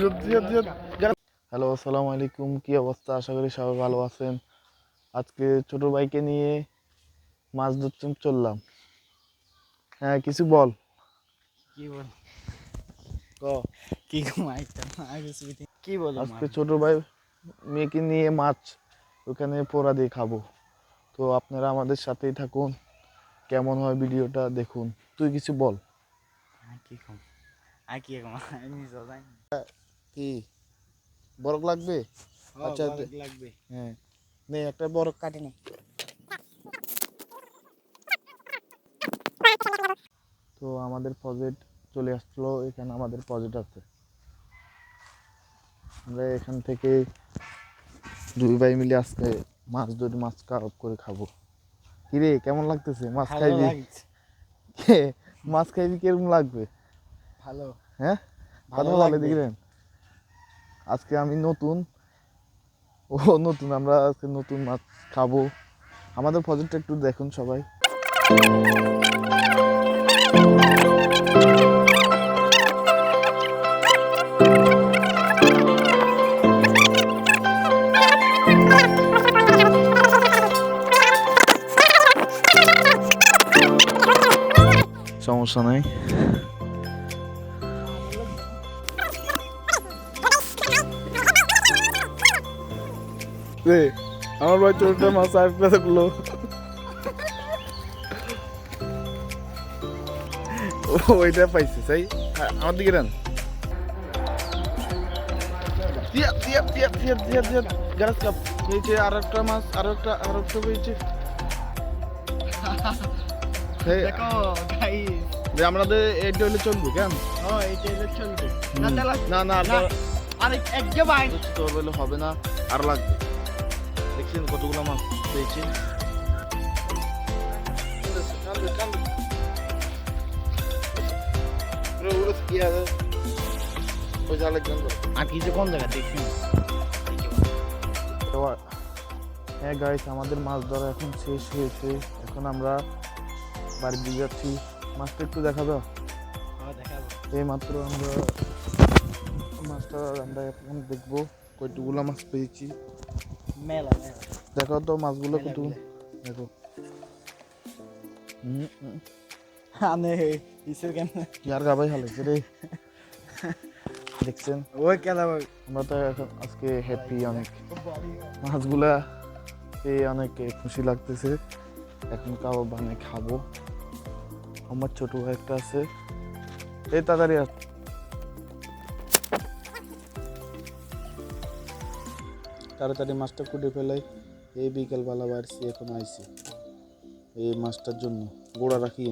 Hello, আসসালামু আলাইকুম। কি অবস্থা? আশা করি সবাই ভালো আছেন। আজকে ছোট ভাইকে নিয়ে মাছ ধরতে চললাম। হ্যাঁ, কিছু বল। কি বল ক। কি কি বলো আজকে ছোট ভাই মেয়েকে নিয়ে মাছ ওখানে পোড়া দিয়ে খাবো। তো আপনারা আমাদের সাথেই থাকুন, কেমন হয় ভিডিওটা দেখুন। তুই কিছু বল। কি কম কি কম আমি জানি কি বরফ লাগবে? আচ্ছা লাগবে হ্যাঁ, নে একটা বরফ। কাটে নে তো আমাদের প্রজেক্ট চলে আসলো, এখানে আমাদের প্রজেক্ট আছে। আমরা এখান থেকে দুই ভাই মিলে আজকে মাছ ধরে মাছ কাবাব করে খাবো। কিরে, কেমন লাগতেছে? মাছ ভালো খাইবি? লাগছে মাছ খাইবি কিরকম লাগবে? ভালো হ্যাঁ, ভালো কথা বলে লাগবে দেখলেন। আজকে আমি নতুন, ও নতুন, আমরা আজকে নতুন মাছ খাবো। আমাদের প্রজেক্টটা একটু দেখুন সবাই। সমস্যা নাই। আমার ভাই ছোটটা মাছ আসতে থাকলো, ওইটা পাইছে তাই। আমার দিকে রান গ্যাস কাপ পেয়েছে, আর একটা মাছ, আর একটা পেয়েছে। দেখো গাইস আমাদের এটা হলে চলবে কেন? এইটা এলে চলবে না না আর এক যে ভাই তোর বলে হবে না, আর লাগবে। দেখছেন কতগুলো মাছ পেয়েছে। আর কিছু কোন জায়গা দেখি হ্যাঁ গাইস, আমাদের মাছ ধরা এখন শেষ হয়েছে। এখন আমরা বাড়ির দিকে যাচ্ছি। মাছটা একটু দেখাবো। দেখাবো এই মাত্র আমরা মাছটা আমরা এখন দেখবো কয়টুগুলো মাছ পেয়েছি। মেলা মেলা দেখো তো মাছগুলো কত। দেখো আনে ইসের কেন ইয়ার গাবাই হালাইছে রে। দেখছেন, ওই কেলা আমরা তো এখন আজকে হ্যাপি অনেক। মাছগুলা পেয়ে অনেক খুশি লাগতেছে। এখন কাবাব বানিয়ে খাবো। আমার ছোট ভাই একটা আছে, এই তাড়াতাড়ি আস। তাড়াতাড়ি মাছটা কুটে ফেলাই। এই বিকেলবেলা বাড়ছি, এখন আইছি এই মাছটার জন্য গোড়া রাখি।